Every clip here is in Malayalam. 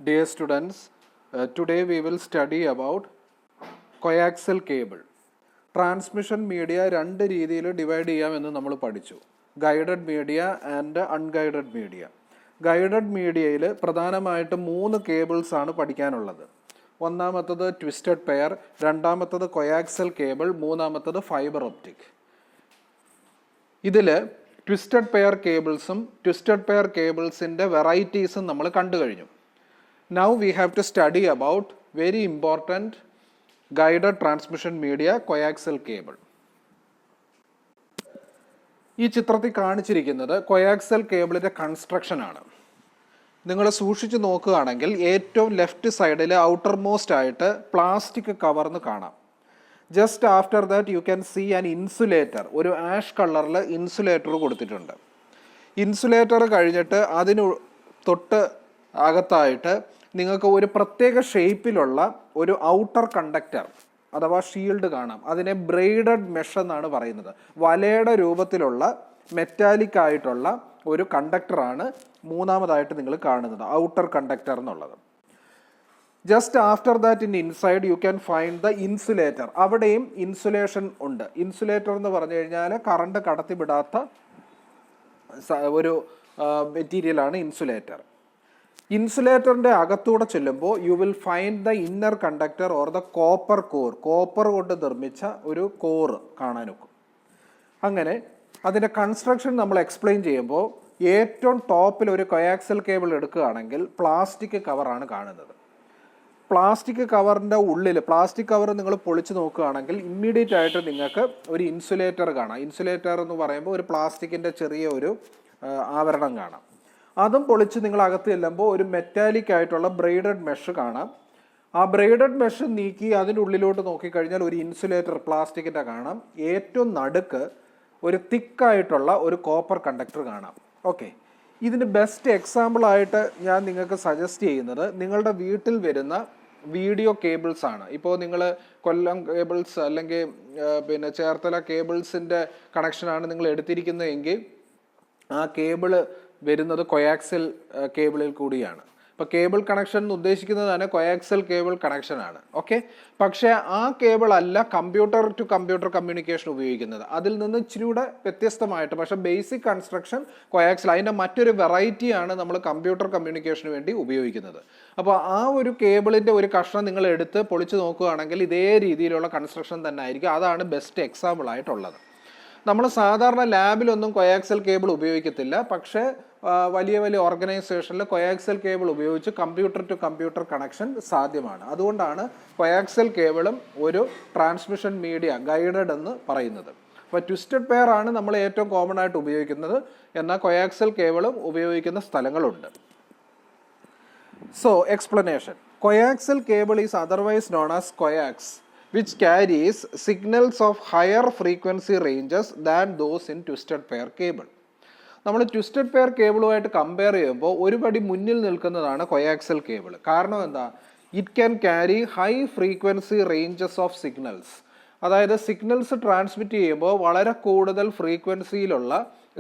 Dear students, today we will study about coaxial cable. Transmission media രണ്ട് രീതിയിൽ ഡിവൈഡ് ചെയ്യാമെന്ന് നമ്മൾ പഠിച്ചു. Guided media and unguided media. Guided മീഡിയയിൽ പ്രധാനമായിട്ട് 3 കേബിൾസ് ആണ് പഠിക്കാനുള്ളത്. ഒന്നാമത്തത് ട്വിസ്റ്റഡ് പെയർ, രണ്ടാമത്തത് കൊയാക്സൽ കേബിൾ, മൂന്നാമത്തത് ഫൈബർ ഒപ്റ്റിക്. ഇതിൽ ട്വിസ്റ്റഡ് പെയർ കേബിൾസും ട്വിസ്റ്റഡ് പെയർ കേബിൾസിൻ്റെ വെറൈറ്റീസും നമ്മൾ കണ്ടു കഴിഞ്ഞു. Now we have to study about very important guided transmission media, coaxial cable. ഈ ചിത്രത്തിൽ കാണിച്ചിരിക്കുന്നത് കൊയാക്സൽ കേബിളിൻ്റെ കൺസ്ട്രക്ഷൻ ആണ്. നിങ്ങൾ സൂക്ഷിച്ച് നോക്കുകയാണെങ്കിൽ ഏറ്റവും ലെഫ്റ്റ് സൈഡിൽ ഔട്ടർ മോസ്റ്റ് ആയിട്ട് പ്ലാസ്റ്റിക് കവർന്ന് കാണാം. Just after that you can see an insulator, ഒരു ആഷ് കളറിൽ ഇൻസുലേറ്റർ കൊടുത്തിട്ടുണ്ട്. ഇൻസുലേറ്റർ കഴിഞ്ഞിട്ട് അതിന് തൊട്ട് അകത്തായിട്ട് നിങ്ങൾക്ക് ഒരു പ്രത്യേക ഷേപ്പിലുള്ള ഒരു ഔട്ടർ കണ്ടക്ടർ അഥവാ ഷീൽഡ് കാണാം. അതിനെ ബ്രെയ്ഡഡ് മെഷ് എന്നാണ് പറയുന്നത്. വലയുടെ രൂപത്തിലുള്ള മെറ്റാലിക് ആയിട്ടുള്ള ഒരു കണ്ടക്ടറാണ് മൂന്നാമതായിട്ട് നിങ്ങൾ കാണുന്നത്, ഔട്ടർ കണ്ടക്ടർ എന്നുള്ളത്. Just after that in inside you can find the insulator. അവിടെയും ഇൻസുലേഷൻ ഉണ്ട്. ഇൻസുലേറ്റർ എന്ന് പറഞ്ഞു കഴിഞ്ഞാൽ കറണ്ട് കടത്തിവിടാത്ത ഒരു മെറ്റീരിയലാണ് ഇൻസുലേറ്റർ. ഇൻസുലേറ്ററിൻ്റെ അകത്തൂടെ ചെല്ലുമ്പോൾ you will find the inner conductor or the copper core. Copper കൊണ്ട് നിർമ്മിച്ച ഒരു കോറ് കാണാനൊക്കും. അങ്ങനെ അതിൻ്റെ കൺസ്ട്രക്ഷൻ നമ്മൾ എക്സ്പ്ലെയിൻ ചെയ്യുമ്പോൾ ഏറ്റവും ടോപ്പിൽ ഒരു കൊയാക്സൽ കേബിൾ എടുക്കുകയാണെങ്കിൽ പ്ലാസ്റ്റിക് കവറാണ് കാണുന്നത്. പ്ലാസ്റ്റിക് കവറിൻ്റെ ഉള്ളിൽ പ്ലാസ്റ്റിക് കവർ നിങ്ങൾ പൊളിച്ച് നോക്കുകയാണെങ്കിൽ ഇമ്മീഡിയറ്റ് ആയിട്ട് നിങ്ങൾക്ക് ഒരു ഇൻസുലേറ്റർ കാണാം. ഇൻസുലേറ്റർ എന്ന് പറയുമ്പോൾ ഒരു പ്ലാസ്റ്റിക്കിൻ്റെ ചെറിയ ഒരു ആവരണം കാണാം. അതും പൊളിച്ച് നിങ്ങൾ അകത്ത് ചെല്ലുമ്പോൾ ഒരു മെറ്റാലിക് ആയിട്ടുള്ള ബ്രെയ്ഡഡ് മെഷ് കാണാം. ആ ബ്രെയ്ഡഡ് മെഷ് നീക്കി അതിൻ്റെ ഉള്ളിലോട്ട് നോക്കിക്കഴിഞ്ഞാൽ ഒരു ഇൻസുലേറ്റർ പ്ലാസ്റ്റിക്കിൻ്റെ കാണാം. ഏറ്റവും നടുക്ക് ഒരു തിക്കായിട്ടുള്ള ഒരു കോപ്പർ കണ്ടക്ടർ കാണാം. ഓക്കെ, ഇതിന് ബെസ്റ്റ് എക്സാമ്പിളായിട്ട് ഞാൻ നിങ്ങൾക്ക് സജസ്റ്റ് ചെയ്യുന്നത് നിങ്ങളുടെ വീട്ടിൽ വരുന്ന വീഡിയോ കേബിൾസ് ആണ്. ഇപ്പോൾ നിങ്ങൾ കൊല്ലം കേബിൾസ് അല്ലെങ്കിൽ പിന്നെ ചേർത്തല കേബിൾസിൻ്റെ കണക്ഷനാണ് നിങ്ങൾ എടുത്തിരിക്കുന്നതെങ്കിൽ ആ കേബിള് വരുന്നത് കൊയാക്സൽ കേബിളിൽ കൂടിയാണ്. ഇപ്പോൾ കേബിൾ കണക്ഷൻ എന്ന് ഉദ്ദേശിക്കുന്നത് തന്നെ കൊയാക്സൽ കേബിൾ കണക്ഷനാണ്. ഓക്കെ, പക്ഷേ ആ കേബിൾ അല്ല കമ്പ്യൂട്ടർ ടു കമ്പ്യൂട്ടർ കമ്മ്യൂണിക്കേഷൻ ഉപയോഗിക്കുന്നത്. അതിൽ നിന്ന് ഇച്ചിരി കൂടെ വ്യത്യസ്തമായിട്ട്, പക്ഷേ ബേസിക് കൺസ്ട്രക്ഷൻ കൊയാക്സൽ. അതിൻ്റെ മറ്റൊരു വെറൈറ്റിയാണ് നമ്മൾ കമ്പ്യൂട്ടർ കമ്മ്യൂണിക്കേഷന് വേണ്ടി ഉപയോഗിക്കുന്നത്. അപ്പോൾ ആ ഒരു കേബിളിൻ്റെ ഒരു കഷ്ണം നിങ്ങൾ എടുത്ത് പൊളിച്ച് നോക്കുകയാണെങ്കിൽ ഇതേ രീതിയിലുള്ള കൺസ്ട്രക്ഷൻ തന്നെ ആയിരിക്കും. അതാണ് ബെസ്റ്റ് എക്സാമ്പിൾ ആയിട്ടുള്ളത്. നമ്മൾ സാധാരണ ലാബിലൊന്നും കൊയാക്സൽ കേബിൾ ഉപയോഗിക്കത്തില്ല, പക്ഷേ വലിയ വലിയ ഓർഗനൈസേഷനിൽ കൊയാക്സൽ കേബിൾ ഉപയോഗിച്ച് കമ്പ്യൂട്ടർ ടു കമ്പ്യൂട്ടർ കണക്ഷൻ സാധ്യമാണ്. അതുകൊണ്ടാണ് കൊയാക്സൽ കേബിളും ഒരു ട്രാൻസ്മിഷൻ മീഡിയ ഗൈഡഡ് എന്ന് പറയുന്നത്. അപ്പോൾ ട്വിസ്റ്റഡ് പെയർ ആണ് നമ്മൾ ഏറ്റവും കോമൺ ആയിട്ട് ഉപയോഗിക്കുന്നത്, എന്നാൽ കൊയാക്സൽ കേബിളും ഉപയോഗിക്കുന്ന സ്ഥലങ്ങളുണ്ട്. So explanation. Coaxial cable is otherwise known as coax, which carries signals of higher frequency ranges than those in twisted pair cable. നമ്മൾ ട്വിസ്റ്റഡ് പെയർ കേബിളുമായിട്ട് കമ്പയർ ചെയ്യുമ്പോൾ ഒരു പടി മുന്നിൽ നിൽക്കുന്നതാണ് കൊയാക്സൽ കേബിൾ. കാരണം എന്താ? It can carry high frequency ranges of signals. അതായത് സിഗ്നൽസ് ട്രാൻസ്മിറ്റ് ചെയ്യുമ്പോൾ വളരെ കൂടുതൽ ഫ്രീക്വൻസിയിലുള്ള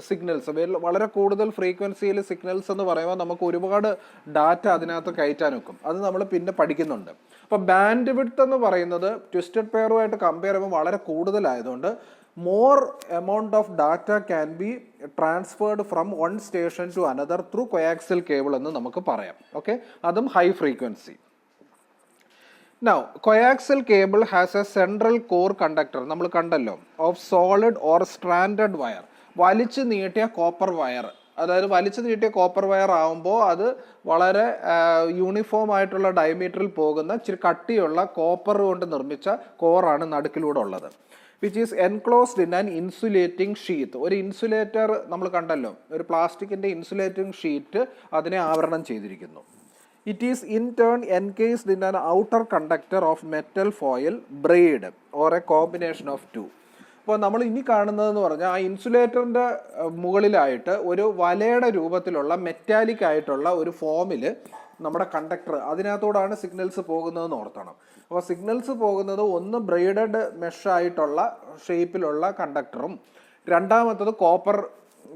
സിഗ്നൽസ്, വളരെ കൂടുതൽ ഫ്രീക്വൻസിയിൽ സിഗ്നൽസ് എന്ന് പറയുമ്പോൾ നമുക്ക് ഒരുപാട് ഡാറ്റ അതിനകത്ത് കയറ്റാൻ വെക്കും. അത് നമ്മൾ പിന്നെ പഠിക്കുന്നുണ്ട്. അപ്പോൾ ബാൻഡ് വിഡ്ത്ത് എന്ന് പറയുന്നത് ട്വിസ്റ്റഡ് പെയറുമായിട്ട് കമ്പയർ ചെയ്യുമ്പോൾ വളരെ കൂടുതലായതുകൊണ്ട് more amount of data can be transferred from one station to another through coaxial cable എന്ന് നമുക്ക് പറയാം. ഓക്കെ, അതും high frequency. Now, coaxial cable has a central core conductor, നമ്മൾ കണ്ടല്ലോ, of solid or stranded wire. വലിച്ചു നീട്ടിയ കോപ്പർ വയർ. അതായത് വലിച്ചു നീട്ടിയ കോപ്പർ വയർ ആകുമ്പോൾ അത് വളരെ യൂണിഫോം ആയിട്ടുള്ള ഡയമീറ്ററിൽ പോകുന്ന ഇച്ചിരി കട്ടിയുള്ള കോപ്പർ കൊണ്ട് നിർമ്മിച്ച കോറാണ് നടുക്കിലൂടെ ഉള്ളത്. Which is enclosed in an insulating sheet. ഒരു ഇൻസുലേറ്റർ നമ്മൾ കണ്ടല്ലോ, ഒരു പ്ലാസ്റ്റിക്കിൻ്റെ ഇൻസുലേറ്റിംഗ് ഷീറ്റ് അതിനെ ആവരണം ചെയ്തിരിക്കുന്നു. It is in turn encased in an outer conductor of metal foil braid or a combination of two. അപ്പോൾ നമ്മൾ ഇനി കാണുന്നതെന്ന് പറഞ്ഞാൽ ആ ഇൻസുലേറ്ററിൻ്റെ മുകളിലായിട്ട് ഒരു വലയുടെ രൂപത്തിലുള്ള മെറ്റാലിക് ആയിട്ടുള്ള ഒരു ഫോമിൽ നമ്മുടെ കണ്ടക്ടർ, അതിനകത്തോടാണ് സിഗ്നൽസ് പോകുന്നതെന്ന് ഓർത്തണം. അപ്പോൾ സിഗ്നൽസ് പോകുന്നത് ഒന്ന് ബ്രെയ്ഡഡ് മെഷായിട്ടുള്ള ഷേപ്പിലുള്ള കണ്ടക്ടറും രണ്ടാമത്തത് കോപ്പർ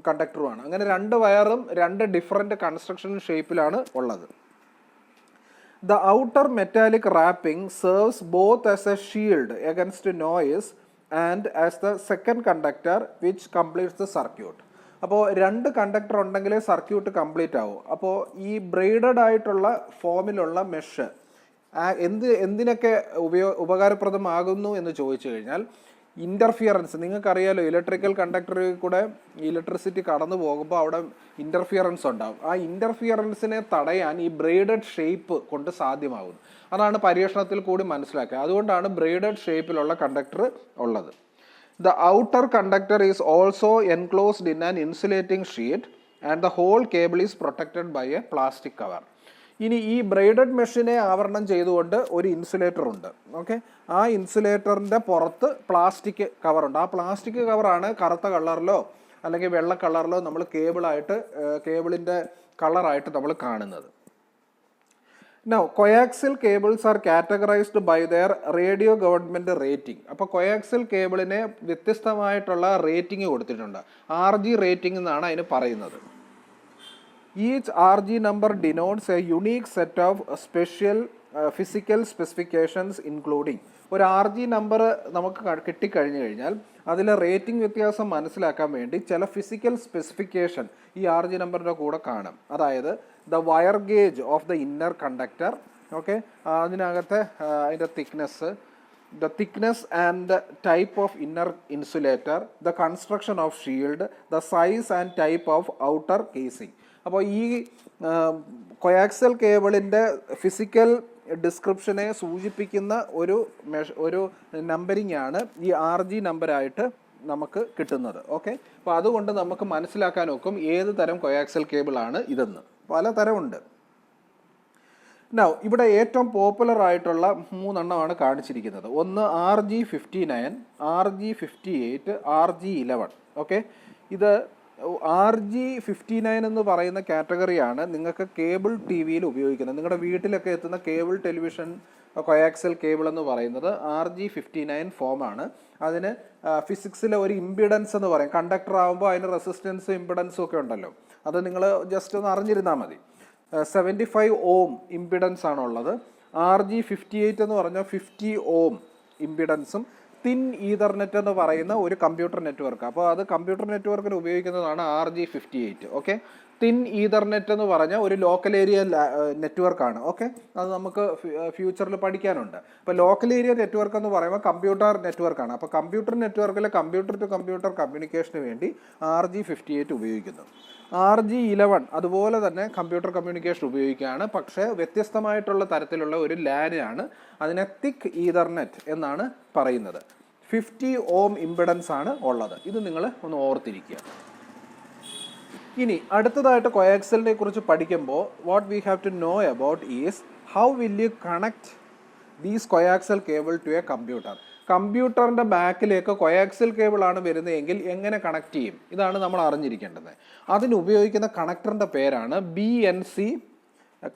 കണ്ടക്ടറുമാണ്. അങ്ങനെ രണ്ട് വയറും രണ്ട് ഡിഫറെൻറ്റ് കൺസ്ട്രക്ഷൻ ഷേപ്പിലാണ് ഉള്ളത്. The outer metallic wrapping serves both as a shield against noise and as the second conductor which completes the circuit. അപ്പോൾ രണ്ട് കണ്ടക്ടർ ഉണ്ടെങ്കിലേ സർക്യൂട്ട് കംപ്ലീറ്റ് ആവും. അപ്പോൾ ഈ ബ്രെയ്ഡഡ് ആയിട്ടുള്ള ഫോമിലുള്ള മെഷ് എന്തിനൊക്കെ ഉപകാരപ്രദമാകുന്നു എന്ന് ചോദിച്ചു കഴിഞ്ഞാൽ, ഇൻ്റർഫിയറൻസ്, നിങ്ങൾക്കറിയാലോ ഇലക്ട്രിക്കൽ കണ്ടക്ടറിൽ കൂടെ ഇലക്ട്രിസിറ്റി കടന്നു പോകുമ്പോൾ അവിടെ ഇൻ്റർഫിയറൻസ് ഉണ്ടാകും. ആ ഇൻ്റർഫിയറൻസിനെ തടയാൻ ഈ ബ്രെയ്ഡഡ് ഷേപ്പ് കൊണ്ട് സാധ്യമാകുന്നു. അതാണ് പരീക്ഷണത്തിൽ കൂടി മനസ്സിലാക്കുക. അതുകൊണ്ടാണ് ബ്രെയ്ഡഡ് ഷേപ്പിലുള്ള കണ്ടക്ടർ ഉള്ളത്. The outer conductor is also enclosed in an insulating sheet and the whole cable is protected by a plastic cover. ഇനി ഈ ബ്രെയ്ഡഡ് മെഷിനെ ആവരണം ചെയ്തുകൊണ്ട് ഒരു ഇൻസുലേറ്റർ ഉണ്ട്. ഓക്കെ, ആ ഇൻസുലേറ്ററിൻ്റെ പുറത്ത് പ്ലാസ്റ്റിക് കവറുണ്ട്. ആ പ്ലാസ്റ്റിക് കവറാണ് കറുത്ത കളറിലോ അല്ലെങ്കിൽ വെള്ള കളറിലോ നമ്മൾ കേബിളിൻ്റെ കളറായിട്ട് നമ്മൾ കാണുന്നത്. Now, coaxial cables are categorized by their radio government rating. അപ്പോൾ coaxial കേബിളിനെ വ്യത്യസ്തമായിട്ടുള്ള റേറ്റിംഗ് കൊടുത്തിട്ടുണ്ട്. RG റേറ്റിംഗ് എന്നാണ് അതിന് പറയുന്നത്. Each RG number denotes a unique set of special physical specifications including. ഒരു RG നമ്പർ നമുക്ക് കിട്ടിക്കഴിഞ്ഞു കഴിഞ്ഞാൽ അതിലെ റേറ്റിംഗ് വ്യത്യാസം മനസ്സിലാക്കാൻ വേണ്ടി ചില ഫിസിക്കൽ സ്പെസിഫിക്കേഷൻ ഈ RG നമ്പറിൻ്റെ കൂടെ കാണും. അതായത് the wire gauge of the inner conductor, okay, അതിനകത്തെ അതിൻ്റെ the thickness and the type of inner insulator, the construction of shield, the size and type of outer casing. അപ്പോൾ ഈ കൊയാക്സൽ കേബിളിൻ്റെ ഫിസിക്കൽ ഡിസ്ക്രിപ്ഷനെ സൂചിപ്പിക്കുന്ന ഒരു നമ്പറിംഗ് ആണ് ഈ RG നമ്പറായിട്ട് നമുക്ക് കിട്ടുന്നത്. ഓക്കെ, അപ്പോൾ അതുകൊണ്ട് നമുക്ക് മനസ്സിലാക്കാൻ ഒക്കും ഏത് തരം കൊയാക്സൽ കേബിളാണ് ഇതെന്ന്. പലതരമുണ്ട്. നൗ ഇവിടെ ഏറ്റവും പോപ്പുലർ ആയിട്ടുള്ള 3 എണ്ണമാണ് കാണിച്ചിരിക്കുന്നത്. ഒന്ന് RG59, RG58, RG11. ഓക്കെ, ഇത് RG59 എന്ന് പറയുന്ന കാറ്റഗറിയാണ് നിങ്ങൾക്ക് കേബിൾ ടി വിയിൽ ഉപയോഗിക്കുന്നത്. നിങ്ങളുടെ വീട്ടിലൊക്കെ എത്തുന്ന കേബിൾ ടെലിവിഷൻ കൊയാക്സൽ കേബിൾ എന്ന് പറയുന്നത് RG59 ഫോമാണ്. അതിന് ഫിസിക്സിലെ ഒരു ഇമ്പിഡൻസ് എന്ന് പറയും. കണ്ടക്ടർ ആകുമ്പോൾ അതിന് റെസിസ്റ്റൻസും ഇമ്പിഡൻസും ഒക്കെ ഉണ്ടല്ലോ, അത് നിങ്ങൾ ജസ്റ്റ് ഒന്ന് അറിഞ്ഞിരുന്നാൽ മതി. 75 ഓം ഇമ്പിഡൻസ് ആണുള്ളത്. RG58 എന്ന് പറഞ്ഞാൽ 50 ഓം ഇമ്പിഡൻസും തിൻ ഈതർനെറ്റ് എന്ന് പറയുന്ന ഒരു കമ്പ്യൂട്ടർ നെറ്റ്വർക്ക്. അപ്പോൾ അത് കമ്പ്യൂട്ടർ നെറ്റ്വർക്കിന് ഉപയോഗിക്കുന്നതാണ് RG58. ഓക്കെ, തിൻ ഈതർനെറ്റ് എന്ന് പറഞ്ഞാൽ ഒരു ലോക്കൽ ഏരിയ നെറ്റ്വർക്കാണ്. ഓക്കെ, അത് നമുക്ക് ഫ്യൂച്ചറിൽ പഠിക്കാനുണ്ട്. അപ്പോൾ ലോക്കൽ ഏരിയ നെറ്റ്വർക്ക് എന്ന് പറയുമ്പോൾ കമ്പ്യൂട്ടർ നെറ്റ്വർക്കാണ്. അപ്പോൾ കമ്പ്യൂട്ടർ നെറ്റ്വർക്കിലെ കമ്പ്യൂട്ടർ ടു കമ്പ്യൂട്ടർ കമ്മ്യൂണിക്കേഷന് വേണ്ടി RG58 ഉപയോഗിക്കുന്നു. RG11 അതുപോലെ തന്നെ കമ്പ്യൂട്ടർ കമ്മ്യൂണിക്കേഷൻ ഉപയോഗിക്കുകയാണ്. പക്ഷേ വ്യത്യസ്തമായിട്ടുള്ള തരത്തിലുള്ള ഒരു ലാനാണ്. അതിനെ തിക്ക് ഈതർനെറ്റ് എന്നാണ് പറയുന്നത്. 50 ഓം ഇമ്പിഡൻസ് ആണ് ഉള്ളത്. ഇത് നിങ്ങൾ ഒന്ന് ഓർത്തിരിക്കുക. ഇനി അടുത്തതായിട്ട് കൊയാക്സലിനെ കുറിച്ച് പഠിക്കുമ്പോൾ what we have to know about is how will you connect these coaxial cable to a computer. കമ്പ്യൂട്ടറിൻ്റെ ബാക്കിലേക്ക് കൊയാക്സൽ കേബിളാണ് വരുന്നതെങ്കിൽ എങ്ങനെ കണക്ട് ചെയ്യും? ഇതാണ് നമ്മൾ അറിഞ്ഞിരിക്കേണ്ടത്. അതിന് ഉപയോഗിക്കുന്ന കണക്ടറിൻ്റെ പേരാണ് BNC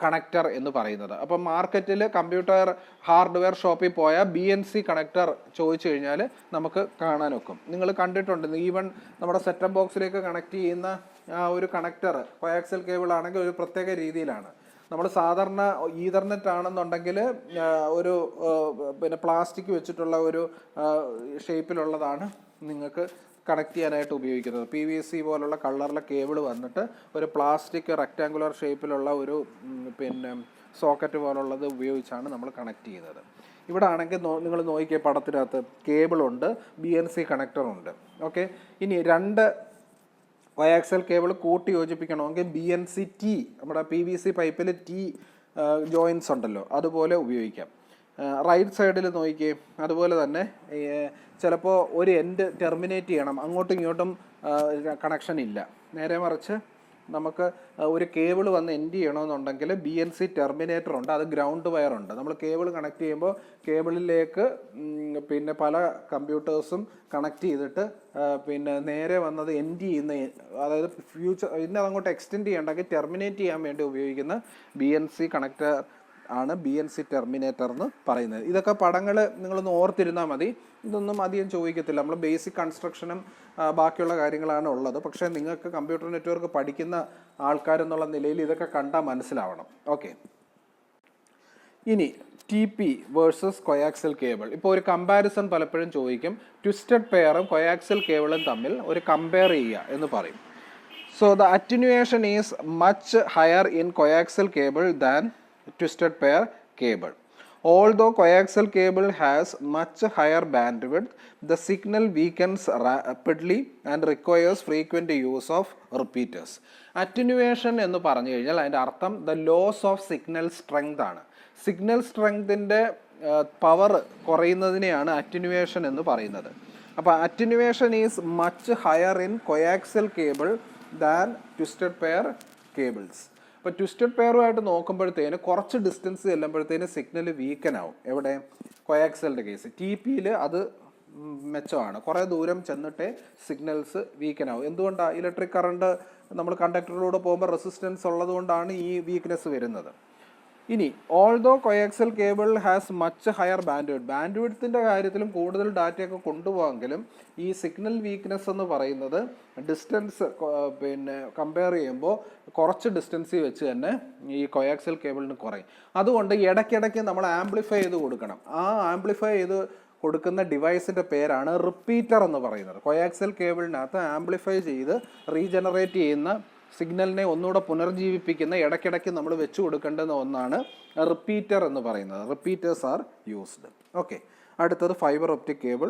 കണക്ടർ എന്ന് പറയുന്നത്. അപ്പം മാർക്കറ്റിൽ കമ്പ്യൂട്ടർ ഹാർഡ്വെയർ ഷോപ്പിൽ പോയാൽ BNC കണക്ടർ ചോദിച്ചു കഴിഞ്ഞാൽ നമുക്ക് കാണാനൊക്കും. നിങ്ങൾ കണ്ടിട്ടുണ്ട്, ഈവൻ നമ്മുടെ സെറ്റപ്പ് ബോക്സിലേക്ക് കണക്ട് ചെയ്യുന്ന ഒരു കണക്ടർ കൊയാക്സൽ കേബിൾ ആണെങ്കിൽ ഒരു പ്രത്യേക രീതിയിലാണ്. നമ്മൾ സാധാരണ ഈതർനെറ്റ് ആണെന്നുണ്ടെങ്കിൽ ഒരു പിന്നെ പ്ലാസ്റ്റിക് വെച്ചിട്ടുള്ള ഒരു ഷേപ്പിലുള്ളതാണ് നിങ്ങൾക്ക് കണക്ട് ചെയ്യാനായിട്ട് ഉപയോഗിക്കുന്നത്. PVC പോലുള്ള കളറിലെ കേബിൾ വന്നിട്ട് ഒരു പ്ലാസ്റ്റിക് റെക്റ്റാങ്കുലർ ഷേപ്പിലുള്ള ഒരു പിന്നെ സോക്കറ്റ് പോലുള്ളത് ഉപയോഗിച്ചാണ് നമ്മൾ കണക്ട് ചെയ്യുന്നത്. ഇവിടെ ആണെങ്കിൽ നിങ്ങൾ നോക്കിയ പടത്തിനകത്ത് കേബിളുണ്ട്, BNC കണക്ടറുണ്ട്. ഓക്കെ, ഇനി 2 കൊയാക്സൽ കേബിൾ കൂട്ടി യോജിപ്പിക്കണമെങ്കിൽ BNC T, നമ്മുടെ PVC പൈപ്പിൽ T ജോയിൻസ് ഉണ്ടല്ലോ, അതുപോലെ ഉപയോഗിക്കാം. റൈറ്റ് സൈഡിൽ നോക്കിയേ, അതുപോലെ തന്നെ ചിലപ്പോൾ ഒരു എൻഡ് ടെർമിനേറ്റ് ചെയ്യണം, അങ്ങോട്ടും ഇങ്ങോട്ടും കണക്ഷൻ ഇല്ല. നേരെ മറിച്ച് നമുക്ക് ഒരു കേബിൾ വന്ന് എൻഡ് ചെയ്യണമെന്നുണ്ടെങ്കിൽ BNC ടെർമിനേറ്റർ ഉണ്ട്, അത് ഗ്രൗണ്ട് വയർ ഉണ്ട്. നമ്മൾ കേബിൾ കണക്ട് ചെയ്യുമ്പോൾ കേബിളിലേക്ക് പിന്നെ പല കമ്പ്യൂട്ടേഴ്സും കണക്ട് ചെയ്തിട്ട് പിന്നെ നേരെ വന്നത് എൻഡ് ചെയ്യുന്ന, അതായത് ഇന്ന് അതങ്ങോട്ട് എക്സ്റ്റെൻഡ് ചെയ്യണമെങ്കിൽ ടെർമിനേറ്റ് ചെയ്യാൻ വേണ്ടി ഉപയോഗിക്കുന്ന BNC കണക്ടർ ആണ് BNC ടെർമിനേറ്റർ എന്ന് പറയുന്നത്. ഇതൊക്കെ പടങ്ങൾ നിങ്ങളൊന്ന് ഓർത്തിരുന്നാൽ മതി. ഇതൊന്നും അധികം ചോദിക്കത്തില്ല. നമ്മൾ ബേസിക് കൺസ്ട്രക്ഷനും ബാക്കിയുള്ള കാര്യങ്ങളാണ് ഉള്ളത്. പക്ഷേ നിങ്ങൾക്ക് കമ്പ്യൂട്ടർ നെറ്റ്വർക്ക് പഠിക്കുന്ന ആൾക്കാരെന്നുള്ള നിലയിൽ ഇതൊക്കെ കണ്ടാൽ മനസ്സിലാവണം. ഓക്കെ, ഇനി T P versus coaxial cable. ഇപ്പോൾ ഒരു കമ്പാരിസൺ പലപ്പോഴും ചോദിക്കും. ട്വിസ്റ്റഡ് പെയറും കൊയാക്സൽ കേബിളും തമ്മിൽ ഒരു കമ്പയർ ചെയ്യുക എന്ന് പറയും. So the attenuation is much higher in coaxial cable than twisted pair cable. Although coaxial cable has much higher bandwidth, the signal weakens rapidly and requires frequent use of repeaters. Attenuation എന്ന് പറഞ്ഞു കഴിഞ്ഞാൽ അതിൻ്റെ അർത്ഥം the loss of signal strength ആണ്. സിഗ്നൽ സ്ട്രെങ്തിൻ്റെ പവർ കുറയുന്നതിനെയാണ് അറ്റന്യൂവേഷൻ എന്ന് പറയുന്നത്. അപ്പോൾ attenuation is much higher in coaxial cable than twisted pair cables. അപ്പോൾ ട്വിസ്റ്റഡ് പെയറുമായിട്ട് നോക്കുമ്പോഴത്തേന് കുറച്ച് ഡിസ്റ്റൻസ് ചെല്ലുമ്പോഴത്തേന് സിഗ്നൽ വീക്കനാവും. എവിടെ? കൊയാക്സലിൻ്റെ കേസ്. ടി പിയിൽ അത് മെച്ചമാണ്. കുറേ ദൂരം ചെന്നിട്ടേ സിഗ്നൽസ് വീക്കനാവും. എന്തുകൊണ്ടാണ്? ഇലക്ട്രിക് കറണ്ട് നമ്മൾ കണ്ടക്ടറിലൂടെ പോകുമ്പോൾ റെസിസ്റ്റൻസ് ഉള്ളതുകൊണ്ടാണ് ഈ വീക്ക്നെസ് വരുന്നത്. ഇനി although coaxial cable has much higher band വിഡ്ത്തിൻ്റെ കാര്യത്തിലും കൂടുതൽ ഡാറ്റയൊക്കെ കൊണ്ടുപോകാമെങ്കിലും ഈ സിഗ്നൽ വീക്ക്നെസ് എന്ന് പറയുന്നത് ഡിസ്റ്റൻസ് കമ്പയർ ചെയ്യുമ്പോൾ കുറച്ച് ഡിസ്റ്റൻസിൽ വെച്ച് തന്നെ ഈ കൊയാക്സൽ കേബിളിന് കുറയും. അതുകൊണ്ട് ഇടയ്ക്കിടയ്ക്ക് നമ്മൾ ആംപ്ലിഫൈ ചെയ്ത് കൊടുക്കണം. ആ ആംപ്ലിഫൈ ചെയ്ത് കൊടുക്കുന്ന ഡിവൈസിൻ്റെ പേരാണ് റിപ്പീറ്റർ എന്ന് പറയുന്നത്. കൊയാക്സൽ കേബിളിനകത്ത് ആംപ്ലിഫൈ ചെയ്ത് റീജനറേറ്റ് ചെയ്യുന്ന സിഗ്നലിനെ ഒന്നുകൂടെ പുനർജീവിപ്പിക്കുന്ന ഇടയ്ക്കിടയ്ക്ക് നമ്മൾ വെച്ച് കൊടുക്കേണ്ടുന്ന ഒന്നാണ് റിപ്പീറ്റർ എന്ന് പറയുന്നത്. Repeaters are used. ഓക്കെ, അടുത്തത് ഫൈബർ ഒപ്റ്റിക് കേബിൾ.